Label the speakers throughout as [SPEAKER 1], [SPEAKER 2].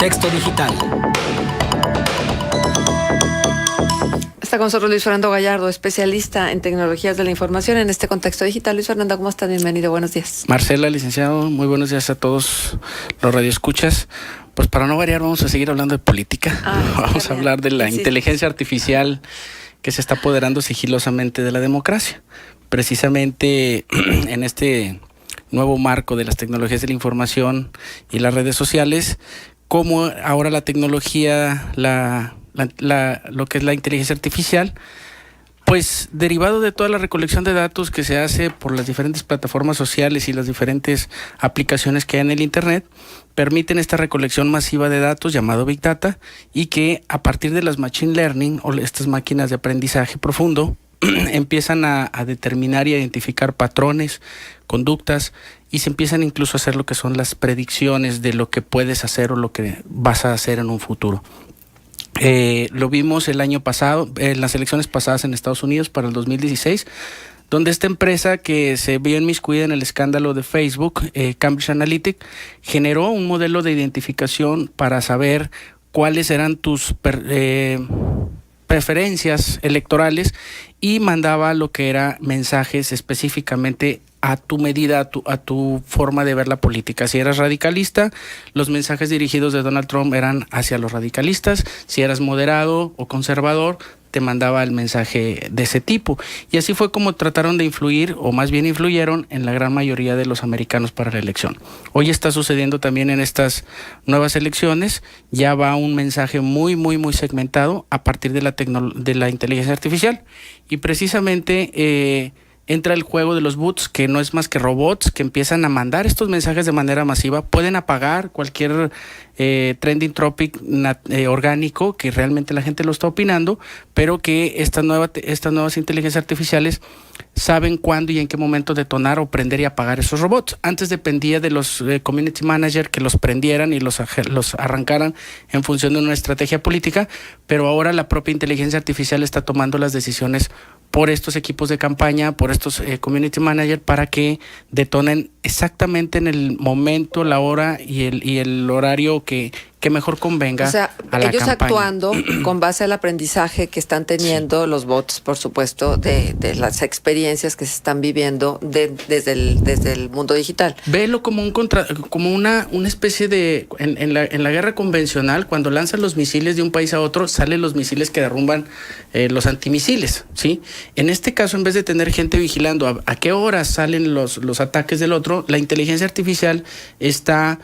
[SPEAKER 1] Contexto Digital.
[SPEAKER 2] Está con nosotros Luis Fernando Gallardo, especialista en tecnologías de la información en este contexto digital. Luis Fernando, ¿cómo estás? Bienvenido, buenos días.
[SPEAKER 3] Marcela, licenciado, muy buenos días a todos los radioescuchas. Pues para no variar, vamos a seguir hablando de política. Vamos a hablar de la inteligencia artificial que se está apoderando sigilosamente de la democracia. Precisamente en este nuevo marco de las tecnologías de la información y las redes sociales, cómo ahora la tecnología, lo que es la inteligencia artificial, pues derivado de toda la recolección de datos que se hace por las diferentes plataformas sociales y las diferentes aplicaciones que hay en el Internet, permiten esta recolección masiva de datos llamado Big Data, y que a partir de las Machine Learning o estas máquinas de aprendizaje profundo empiezan a determinar y a identificar patrones, conductas, y se empiezan incluso a hacer lo que son las predicciones de lo que puedes hacer o lo que vas a hacer en un futuro. Lo vimos el año pasado, en las elecciones pasadas en Estados Unidos para el 2016, donde esta empresa que se vio inmiscuida en el escándalo de Facebook, Cambridge Analytica, generó un modelo de identificación para saber cuáles eran tus preferencias electorales, y mandaba lo que era mensajes específicamente a tu medida, a tu forma de ver la política. Si eras radicalista, los mensajes dirigidos de Donald Trump eran hacia los radicalistas. Si eras moderado o conservador, te mandaba el mensaje de ese tipo. Y así fue como trataron de influir, o más bien influyeron, en la gran mayoría de los americanos para la elección. Hoy está sucediendo también en estas nuevas elecciones. Ya va un mensaje muy segmentado a partir de la inteligencia artificial. Y precisamente entra el juego de los bots, que no es más que robots que empiezan a mandar estos mensajes de manera masiva. Pueden apagar cualquier trending topic orgánico que realmente la gente lo está opinando, pero que estas nuevas inteligencias artificiales saben cuándo y en qué momento detonar o prender y apagar esos robots. Antes dependía de los community manager que los prendieran y los arrancaran en función de una estrategia política, pero ahora la propia inteligencia artificial está tomando las decisiones por estos equipos de campaña, por estos community manager, para que detonen exactamente en el momento, la hora y el horario que mejor convenga, o sea, a la
[SPEAKER 2] ellos
[SPEAKER 3] campaña.
[SPEAKER 2] Actuando con base al aprendizaje que están teniendo los bots, por supuesto, de las experiencias que se están viviendo desde el mundo digital.
[SPEAKER 3] Velo como una especie de en la guerra convencional, cuando lanzan los misiles de un país a otro, salen los misiles que derrumban los antimisiles, ¿sí? En este caso, en vez de tener gente vigilando a qué horas salen los ataques del otro, la inteligencia artificial está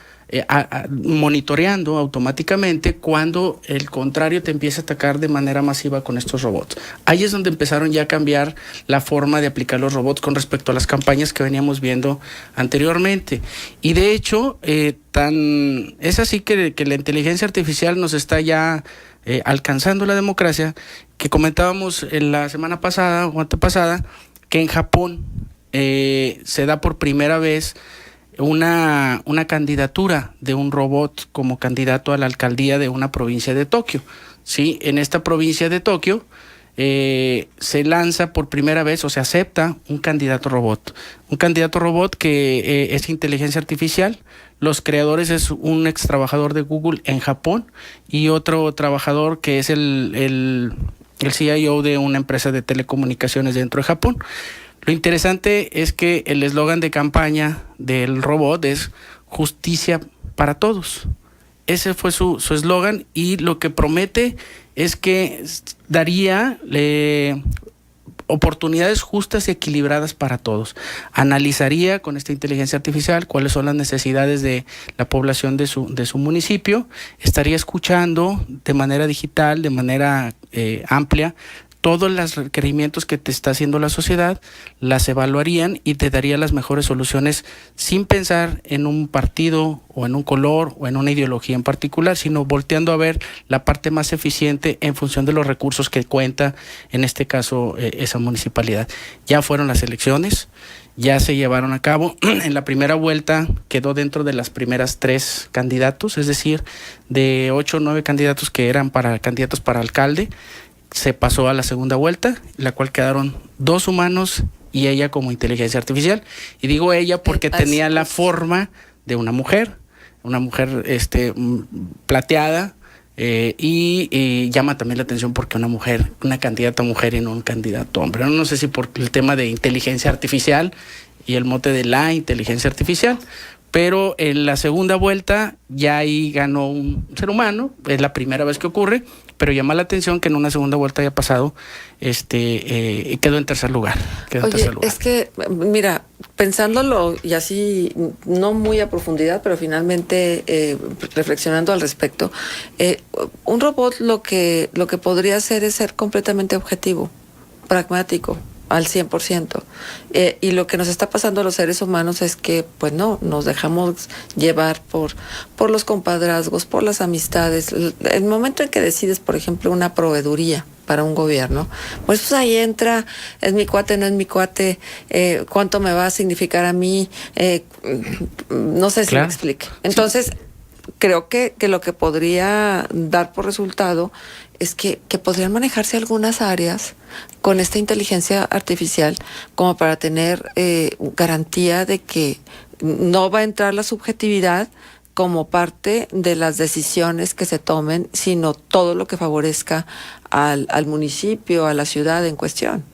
[SPEAKER 3] monitoreando automáticamente cuando el contrario te empieza a atacar de manera masiva con estos robots. Ahí es donde empezaron ya a cambiar la forma de aplicar los robots con respecto a las campañas que veníamos viendo anteriormente. Y de hecho, es así que la inteligencia artificial nos está ya alcanzando la democracia, que comentábamos en la semana pasada o antepasada, que en Japón se da por primera vez una candidatura de un robot como candidato a la alcaldía de una provincia de Tokio. Sí, en esta provincia de Tokio se lanza por primera vez, o se acepta un candidato robot que es inteligencia artificial. Los creadores es un ex trabajador de Google en Japón y otro trabajador que es el CIO de una empresa de telecomunicaciones dentro de Japón. Lo interesante es que el eslogan de campaña del robot es justicia para todos. Ese fue su eslogan, y lo que promete es que daría oportunidades justas y equilibradas para todos. Analizaría con esta inteligencia artificial cuáles son las necesidades de la población de su municipio, estaría escuchando de manera digital, de manera amplia, todos los requerimientos que te está haciendo la sociedad, las evaluarían y te daría las mejores soluciones sin pensar en un partido o en un color o en una ideología en particular, sino volteando a ver la parte más eficiente en función de los recursos que cuenta, en este caso, esa municipalidad. Ya fueron las elecciones, ya se llevaron a cabo. En la primera vuelta quedó dentro de las primeras 3 candidatos, es decir, de 8 o 9 candidatos que eran candidatos para alcalde, se pasó a la segunda vuelta, la cual quedaron 2 humanos y ella como inteligencia artificial. Y digo ella porque tenía la forma de una mujer. una mujer plateada, y llama también la atención porque una candidata mujer y no un candidato hombre. No sé si por el tema de inteligencia artificial y el mote de la inteligencia artificial, pero en la segunda vuelta ya ahí ganó un ser humano, es la primera vez que ocurre, pero llama la atención que en una segunda vuelta haya pasado, quedó en tercer lugar.
[SPEAKER 2] Es que, mira, pensándolo y así, no muy a profundidad, pero finalmente reflexionando al respecto, un robot lo que podría hacer es ser completamente objetivo, pragmático, al 100%. Y lo que nos está pasando a los seres humanos es que, pues no, nos dejamos llevar por los compadrazgos, por las amistades. El momento en que decides, por ejemplo, una proveeduría para un gobierno, pues ahí entra, es mi cuate, no es mi cuate, cuánto me va a significar a mí, no sé si me explique. Entonces, creo que lo que podría dar por resultado es que podrían manejarse algunas áreas con esta inteligencia artificial como para tener garantía de que no va a entrar la subjetividad como parte de las decisiones que se tomen, sino todo lo que favorezca al municipio, a la ciudad en cuestión.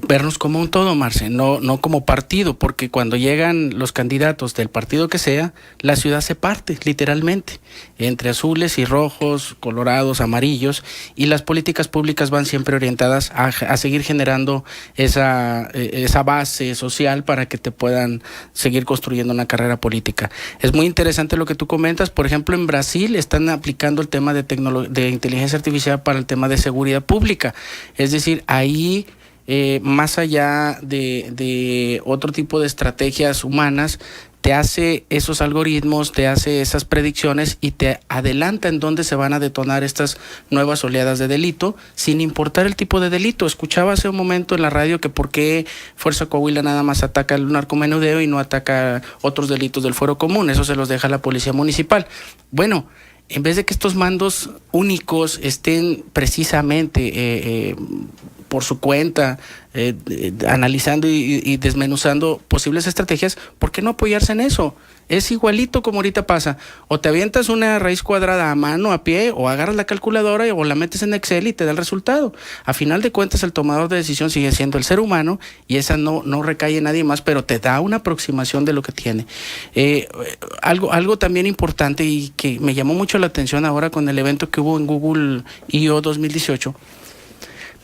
[SPEAKER 3] Vernos como un todo, Marce, no como partido, porque cuando llegan los candidatos del partido que sea, la ciudad se parte, literalmente, entre azules y rojos, colorados, amarillos, y las políticas públicas van siempre orientadas a seguir generando esa base social para que te puedan seguir construyendo una carrera política. Es muy interesante lo que tú comentas. Por ejemplo, en Brasil están aplicando el tema de inteligencia artificial para el tema de seguridad pública. Es decir, ahí, más allá de otro tipo de estrategias humanas, te hace esos algoritmos, te hace esas predicciones y te adelanta en dónde se van a detonar estas nuevas oleadas de delito, sin importar el tipo de delito. Escuchaba hace un momento en la radio que por qué Fuerza Coahuila nada más ataca el narcomenudeo y no ataca otros delitos del fuero común. Eso se los deja la policía municipal. Bueno, en vez de que estos mandos únicos estén precisamente por su cuenta, analizando y desmenuzando posibles estrategias, ¿por qué no apoyarse en eso? Es igualito como ahorita pasa. O te avientas una raíz cuadrada a mano, a pie, o agarras la calculadora o la metes en Excel y te da el resultado. A final de cuentas, el tomador de decisión sigue siendo el ser humano y esa no recae en nadie más, pero te da una aproximación de lo que tiene. Algo también importante y que me llamó mucho la atención ahora con el evento que hubo en Google I.O. 2018,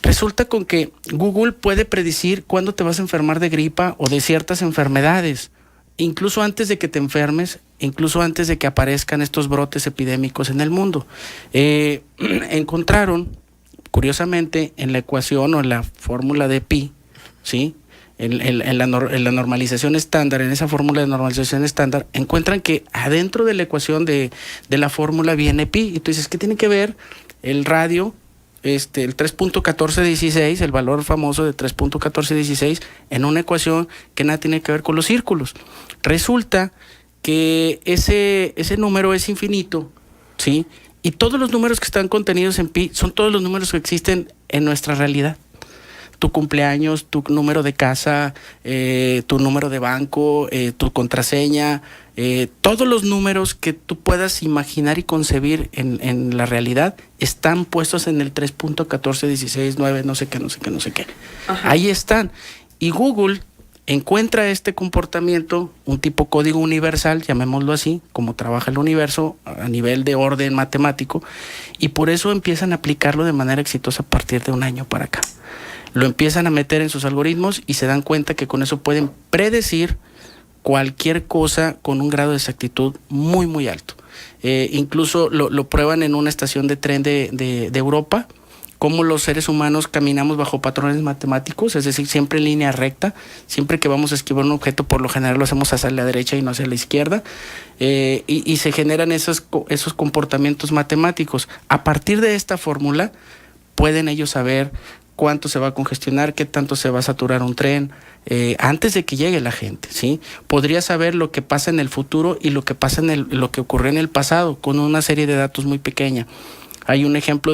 [SPEAKER 3] resulta con que Google puede predecir cuándo te vas a enfermar de gripa o de ciertas enfermedades, incluso antes de que te enfermes, incluso antes de que aparezcan estos brotes epidémicos en el mundo. Encontraron, curiosamente, en la ecuación o en la fórmula de pi, ¿sí?, en la normalización estándar, en esa fórmula de normalización estándar, encuentran que adentro de la ecuación de la fórmula viene pi. Y tú dices, ¿qué tiene que ver el radio? El 3.1416, el valor famoso de 3.1416, en una ecuación que nada tiene que ver con los círculos. Resulta que ese número es infinito, ¿sí? Y todos los números que están contenidos en pi son todos los números que existen en nuestra realidad. Tu cumpleaños, tu número de casa, tu número de banco, tu contraseña, todos los números que tú puedas imaginar y concebir en la realidad están puestos en el 3.1416.9, no sé qué. Ajá. Ahí están. Y Google encuentra este comportamiento, un tipo código universal, llamémoslo así, como trabaja el universo a nivel de orden matemático, y por eso empiezan a aplicarlo de manera exitosa a partir de un año para acá. Lo empiezan a meter en sus algoritmos y se dan cuenta que con eso pueden predecir cualquier cosa con un grado de exactitud muy, muy alto. Incluso lo prueban en una estación de tren de Europa, cómo los seres humanos caminamos bajo patrones matemáticos, es decir, siempre en línea recta. Siempre que vamos a esquivar un objeto, por lo general lo hacemos hacia la derecha y no hacia la izquierda, y se generan esos comportamientos matemáticos. A partir de esta fórmula pueden ellos saber cuánto se va a congestionar, qué tanto se va a saturar un tren, antes de que llegue la gente, ¿sí? Podría saber lo que pasa en el futuro y lo que pasa lo que ocurrió en el pasado, con una serie de datos muy pequeña. Hay un ejemplo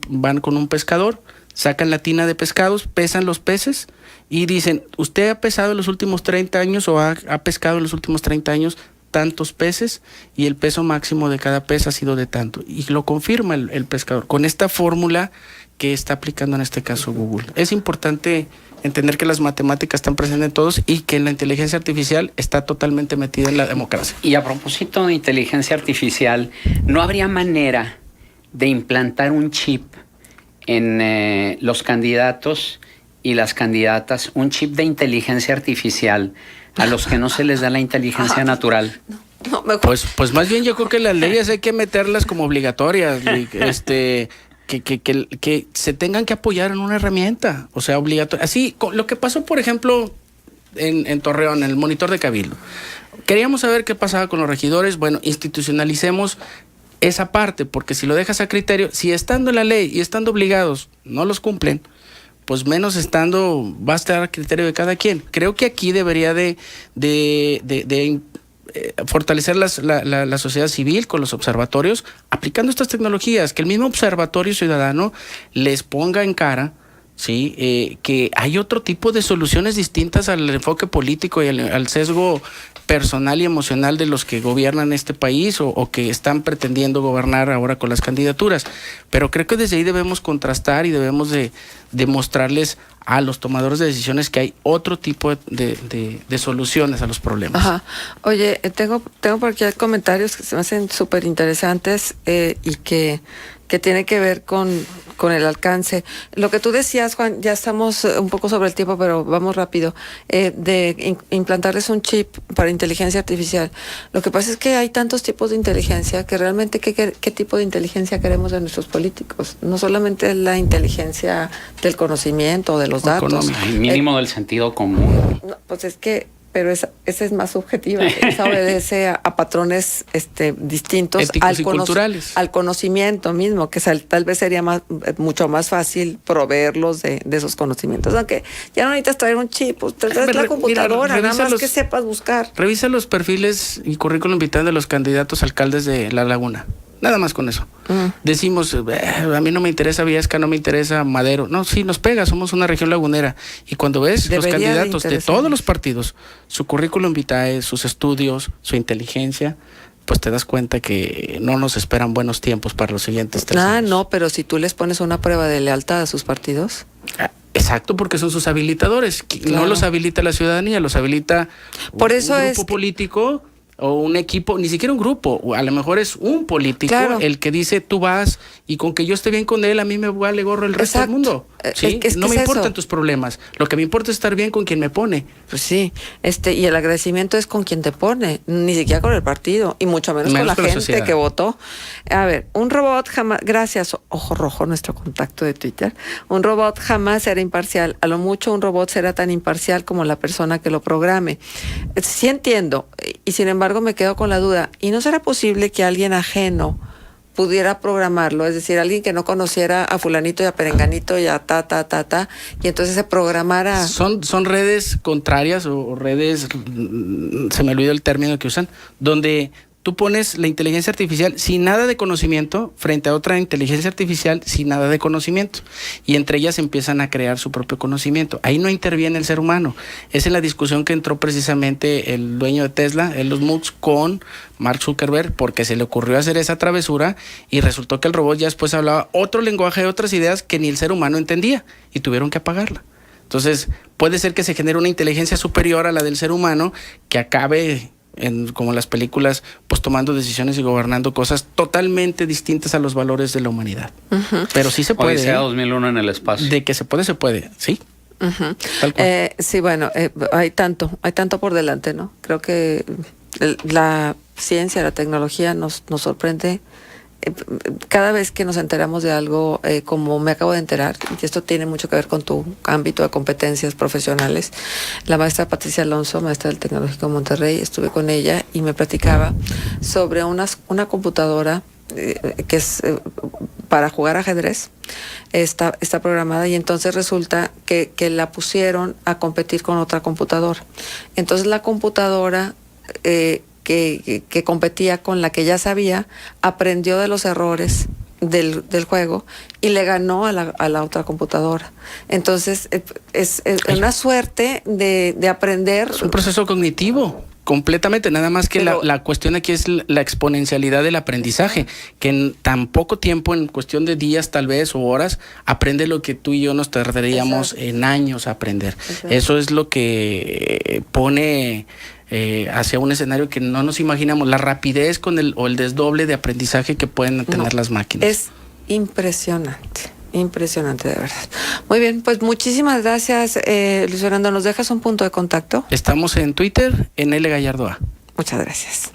[SPEAKER 3] van con un pescador, sacan la tina de pescados, pesan los peces y dicen, usted ha pesado en los últimos 30 años o ha pescado en los últimos 30 años tantos peces y el peso máximo de cada pez ha sido de tanto. Y lo confirma el pescador con esta fórmula que está aplicando en este caso Google. Es importante entender que las matemáticas están presentes en todos y que la inteligencia artificial está totalmente metida en la democracia.
[SPEAKER 1] Y a propósito de inteligencia artificial, ¿no habría manera de implantar un chip en los candidatos y las candidatas, un chip de inteligencia artificial a los que no se les da la inteligencia natural?
[SPEAKER 2] No, mejor.
[SPEAKER 3] Pues más bien yo creo que las leyes hay que meterlas como obligatorias, que se tengan que apoyar en una herramienta, o sea, obligatoria. Así, lo que pasó, por ejemplo, en Torreón, en el monitor de Cabildo. Queríamos saber qué pasaba con los regidores. Bueno, institucionalicemos esa parte, porque si lo dejas a criterio, si estando en la ley y estando obligados no los cumplen, pues menos estando va a estar a criterio de cada quien. Creo que aquí debería de fortalecer la sociedad civil con los observatorios, aplicando estas tecnologías, que el mismo observatorio ciudadano les ponga en cara, ¿sí? Que hay otro tipo de soluciones distintas al enfoque político y al sesgo personal y emocional de los que gobiernan este país o que están pretendiendo gobernar ahora con las candidaturas. Pero creo que desde ahí debemos contrastar y debemos de mostrarles a los tomadores de decisiones que hay otro tipo de soluciones a los problemas.
[SPEAKER 2] Ajá. Oye, tengo por aquí comentarios que se me hacen súper interesantes y que tiene que ver con el alcance. Lo que tú decías, Juan, ya estamos un poco sobre el tiempo, pero vamos rápido, de implantarles un chip para inteligencia artificial. Lo que pasa es que hay tantos tipos de inteligencia que realmente ¿qué tipo de inteligencia queremos de nuestros políticos? No solamente la inteligencia del conocimiento o de los datos.
[SPEAKER 1] El mínimo del sentido común.
[SPEAKER 2] No, pues es que pero esa es más subjetiva, esa obedece a patrones distintos
[SPEAKER 3] éticos y culturales,
[SPEAKER 2] al conocimiento mismo, que tal vez sería mucho más fácil proveerlos de esos conocimientos, aunque ya no necesitas traer un chip, pues traes la computadora, mira, nada más que sepas buscar.
[SPEAKER 3] Revisa los perfiles y currículum vitae de los candidatos alcaldes de La Laguna. Nada más con eso. Decimos, a mí no me interesa Viesca, no me interesa Madero. No, sí, nos pega, somos una región lagunera. Y cuando ves los candidatos de todos los partidos, su currículum vitae, sus estudios, su inteligencia, pues te das cuenta que no nos esperan buenos tiempos para los siguientes 3 años.
[SPEAKER 2] No, pero si tú les pones una prueba de lealtad a sus partidos.
[SPEAKER 3] Exacto, porque son sus habilitadores. Claro. No los habilita la ciudadanía, los habilita
[SPEAKER 2] por eso
[SPEAKER 3] un grupo político o un equipo, ni siquiera un grupo, o a lo mejor es un político, claro, el que dice tú vas y con que yo esté bien con él a mí me vale gorro el resto del mundo. ¿Sí? No me importan tus problemas, lo que me importa es estar bien con quien me pone.
[SPEAKER 2] Pues sí, y el agradecimiento es con quien te pone, ni siquiera con el partido y mucho menos con la gente que votó. A ver, un robot jamás, gracias Ojo Rojo, nuestro contacto de Twitter, un robot jamás será imparcial, a lo mucho un robot será tan imparcial como la persona que lo programe. Sí entiendo, y sin embargo me quedo con la duda, ¿y no será posible que alguien ajeno pudiera programarlo? Es decir, alguien que no conociera a fulanito y a perenganito y a y entonces se programara.
[SPEAKER 3] Son redes contrarias o redes, se me olvidó el término que usan, donde tú pones la inteligencia artificial sin nada de conocimiento frente a otra inteligencia artificial sin nada de conocimiento. Y entre ellas empiezan a crear su propio conocimiento. Ahí no interviene el ser humano. Es en la discusión que entró precisamente el dueño de Tesla, Elon Musk, con Mark Zuckerberg, porque se le ocurrió hacer esa travesura y resultó que el robot ya después hablaba otro lenguaje, otras ideas que ni el ser humano entendía y tuvieron que apagarla. Entonces, puede ser que se genere una inteligencia superior a la del ser humano que acabe como las películas, pues tomando decisiones y gobernando cosas totalmente distintas a los valores de la humanidad. Pero sí se puede.
[SPEAKER 1] Odisea 2001 en el espacio.
[SPEAKER 3] De que se puede, sí.
[SPEAKER 2] Tal cual. Sí, bueno, hay tanto por delante, ¿no? Creo que la ciencia, la tecnología nos sorprende. Cada vez que nos enteramos de algo, como me acabo de enterar, y esto tiene mucho que ver con tu ámbito de competencias profesionales, la maestra Patricia Alonso, maestra del Tecnológico de Monterrey, estuve con ella y me platicaba sobre una computadora que es para jugar ajedrez, está programada, y entonces resulta que la pusieron a competir con otra computadora. Entonces la computadora que competía con la que ya sabía, aprendió de los errores del juego y le ganó a la otra computadora. Entonces es una suerte de aprender.
[SPEAKER 3] Es un proceso cognitivo. Completamente, nada más que
[SPEAKER 2] Pero-
[SPEAKER 3] la cuestión aquí es la exponencialidad del aprendizaje, que en tan poco tiempo, en cuestión de días tal vez o horas, aprende lo que tú y yo nos tardaríamos en años a aprender.
[SPEAKER 2] Exacto.
[SPEAKER 3] Eso es lo que pone hacia un escenario que no nos imaginamos, la rapidez o el desdoble de aprendizaje que pueden tener las máquinas.
[SPEAKER 2] Es impresionante. Impresionante, de verdad. Muy bien, pues muchísimas gracias, Luis Fernando. ¿Nos dejas un punto de contacto?
[SPEAKER 3] Estamos en Twitter, en L Gallardo A.
[SPEAKER 2] Muchas gracias.